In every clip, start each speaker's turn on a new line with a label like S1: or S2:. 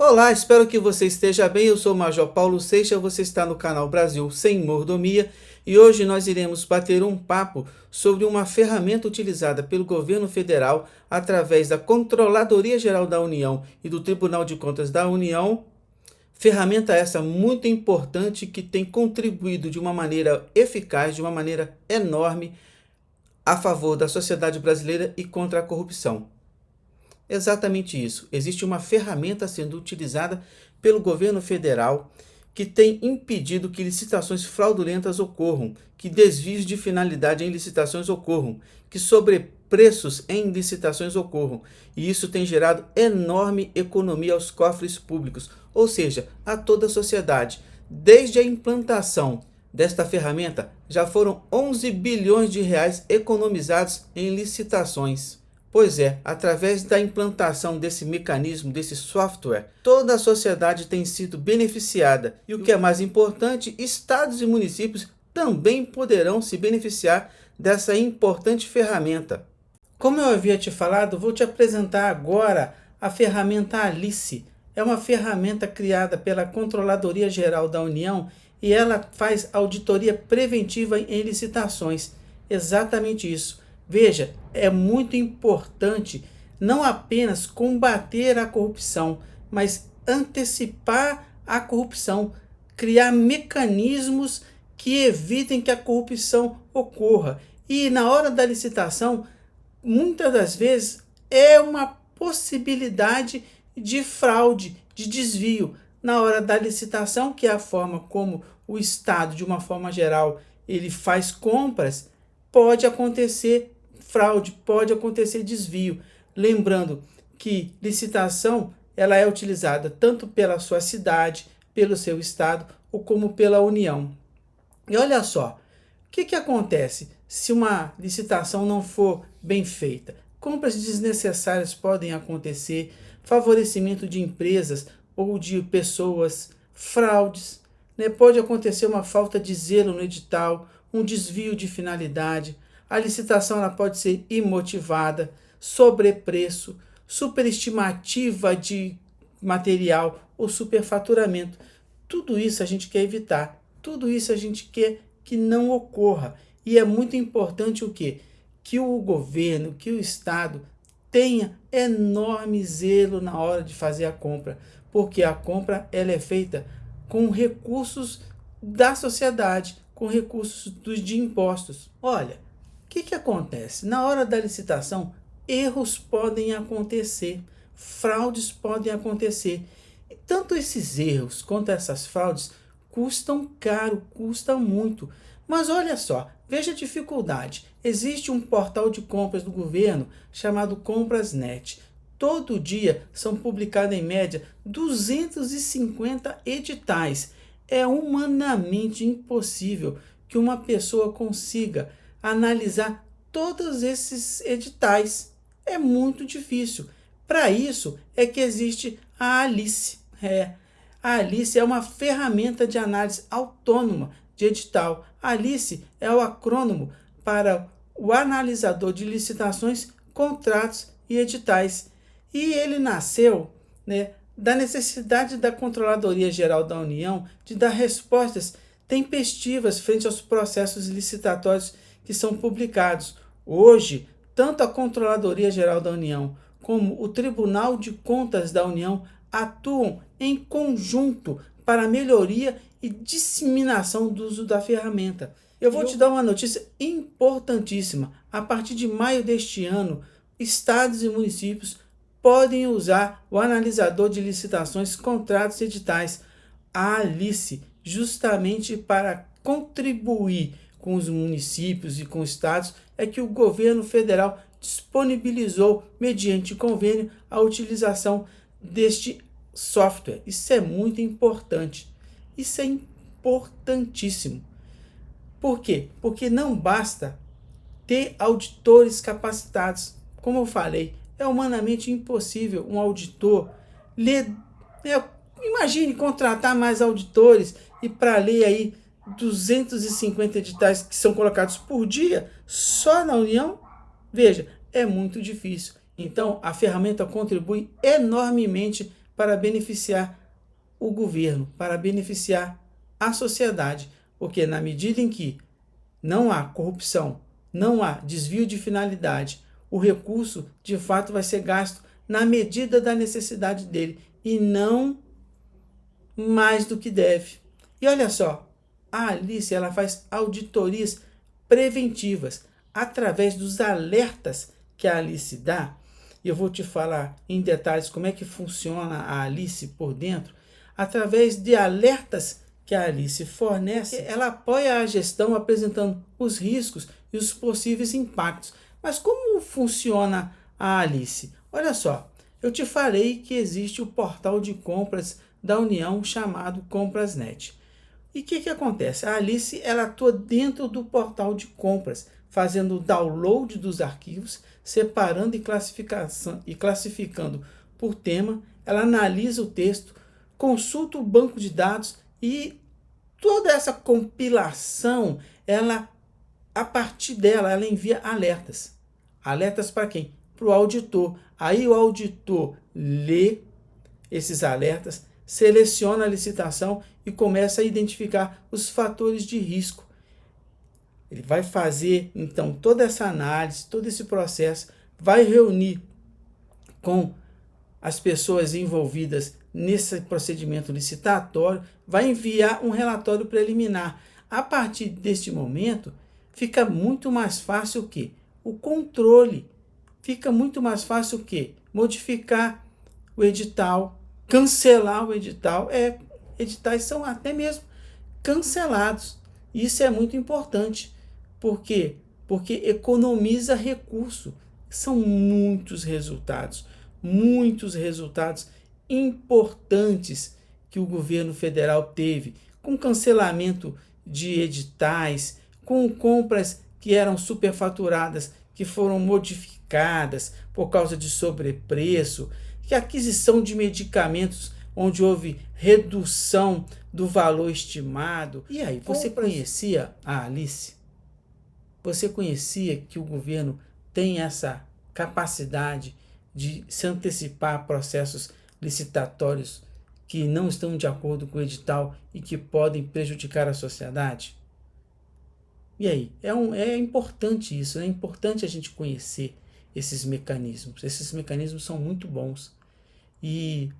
S1: Olá, espero que você esteja bem. Eu sou o Major Paulo Seixas, você está no canal Brasil Sem Mordomia e hoje nós iremos bater um papo sobre uma ferramenta utilizada pelo governo federal através da Controladoria Geral da União e do Tribunal de Contas da União. Ferramenta essa muito importante que tem contribuído de uma maneira eficaz, de uma maneira enorme a favor da sociedade brasileira e contra a corrupção. Exatamente isso. Existe uma ferramenta sendo utilizada pelo governo federal que tem impedido que licitações fraudulentas ocorram, que desvios de finalidade em licitações ocorram, que sobrepreços em licitações ocorram. E isso tem gerado enorme economia aos cofres públicos, ou seja, a toda a sociedade. Desde a implantação desta ferramenta, já foram 11 bilhões de reais economizados em licitações. Pois é, através da implantação desse mecanismo, desse software, toda a sociedade tem sido beneficiada. E o que é mais importante, estados e municípios também poderão se beneficiar dessa importante ferramenta. Como eu havia te falado, vou te apresentar agora a ferramenta Alice. É uma ferramenta criada pela Controladoria Geral da União e ela faz auditoria preventiva em licitações. Exatamente isso. Veja, é muito importante não apenas combater a corrupção, mas antecipar a corrupção, criar mecanismos que evitem que a corrupção ocorra. E na hora da licitação, muitas das vezes é uma possibilidade de fraude, de desvio. Na hora da licitação, que é a forma como o Estado, de uma forma geral, ele faz compras, pode acontecer fraude, pode acontecer desvio. Lembrando que licitação ela é utilizada tanto pela sua cidade, pelo seu estado, ou como pela União. E olha só, o que acontece se uma licitação não for bem feita? Compras desnecessárias podem acontecer, favorecimento de empresas ou de pessoas, fraudes, né? Pode acontecer uma falta de zelo no edital, um desvio de finalidade. A licitação ela pode ser imotivada, sobrepreço, superestimativa de material ou superfaturamento. Tudo isso a gente quer evitar, tudo isso a gente quer que não ocorra. E é muito importante o quê? Que o governo, que o Estado tenha enorme zelo na hora de fazer a compra, porque a compra ela é feita com recursos da sociedade, com recursos de impostos. Olha, o que acontece? Na hora da licitação, erros podem acontecer, fraudes podem acontecer. E tanto esses erros quanto essas fraudes custam caro, custam muito. Mas olha só, veja a dificuldade. Existe um portal de compras do governo chamado Comprasnet. Todo dia são publicados em média 250 editais. É humanamente impossível que uma pessoa consiga analisar todos esses editais. É muito difícil. Para isso é que existe a Alice. A Alice é uma ferramenta de análise autônoma de edital. A Alice é o acrônimo para o analisador de licitações, contratos e editais. E ele nasceu, né, da necessidade da Controladoria Geral da União de dar respostas tempestivas frente aos processos licitatórios que são publicados. Hoje, tanto a Controladoria Geral da União como o Tribunal de Contas da União atuam em conjunto para a melhoria e disseminação do uso da ferramenta. Eu vou te dar uma notícia importantíssima. A partir de maio deste ano, estados e municípios podem usar o analisador de licitações, contratos e editais, a Alice, justamente para contribuir com os municípios e com os estados, é que o governo federal disponibilizou, mediante convênio, a utilização deste software. Isso é muito importante. Isso é importantíssimo. Por quê? Porque não basta ter auditores capacitados. Como eu falei, é humanamente impossível um auditor ler. Imagine contratar mais auditores e para ler aí 250 editais que são colocados por dia só na União. Veja, é muito difícil. Então, a ferramenta contribui enormemente para beneficiar o governo, para beneficiar a sociedade, porque na medida em que não há corrupção, não há desvio de finalidade, o recurso de fato vai ser gasto na medida da necessidade dele e não mais do que deve. E olha só, a Alice ela faz auditorias preventivas através dos alertas que a Alice dá. E eu vou te falar em detalhes como é que funciona a Alice por dentro. Através de alertas que a Alice fornece, ela apoia a gestão apresentando os riscos e os possíveis impactos. Mas como funciona a Alice? Olha só, eu te falei que existe o portal de compras da União chamado Comprasnet. E o que acontece? A Alice ela atua dentro do portal de compras, fazendo o download dos arquivos, separando e classificando por tema. Ela analisa o texto, consulta o banco de dados e toda essa compilação, a partir dela, ela envia alertas. Alertas para quem? Para o auditor. Aí o auditor lê esses alertas, seleciona a licitação e começa a identificar os fatores de risco. Ele vai fazer, então, toda essa análise, todo esse processo, vai reunir com as pessoas envolvidas nesse procedimento licitatório, vai enviar um relatório preliminar. A partir deste momento, fica muito mais fácil o quê? O controle. Fica muito mais fácil o quê? Modificar o edital, cancelar o edital. Editais são até mesmo cancelados. Isso é muito importante. Por quê? Porque economiza recurso. São muitos resultados importantes que o governo federal teve, com cancelamento de editais, com compras que eram superfaturadas, que foram modificadas por causa de sobrepreço, que aquisição de medicamentos onde houve redução do valor estimado. E aí, você conhecia a Alice? Você conhecia que o governo tem essa capacidade de se antecipar a processos licitatórios que não estão de acordo com o edital e que podem prejudicar a sociedade? E aí? É importante isso, é importante a gente conhecer esses mecanismos. Esses mecanismos são muito bons. E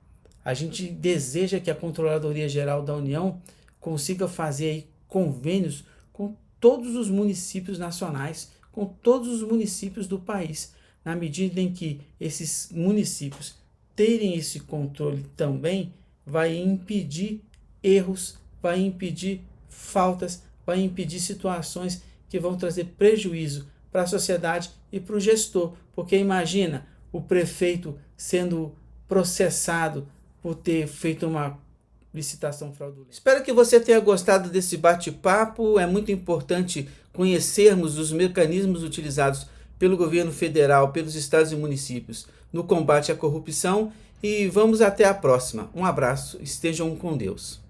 S1: a gente deseja que a Controladoria Geral da União consiga fazer aí convênios com todos os municípios nacionais, com todos os municípios do país, na medida em que esses municípios terem esse controle também, vai impedir erros, vai impedir faltas, vai impedir situações que vão trazer prejuízo para a sociedade e para o gestor. Porque imagina o prefeito sendo processado por ter feito uma licitação fraudulenta. Espero que você tenha gostado desse bate-papo. É muito importante conhecermos os mecanismos utilizados pelo governo federal, pelos estados e municípios no combate à corrupção. E vamos até a próxima. Um abraço, estejam com Deus.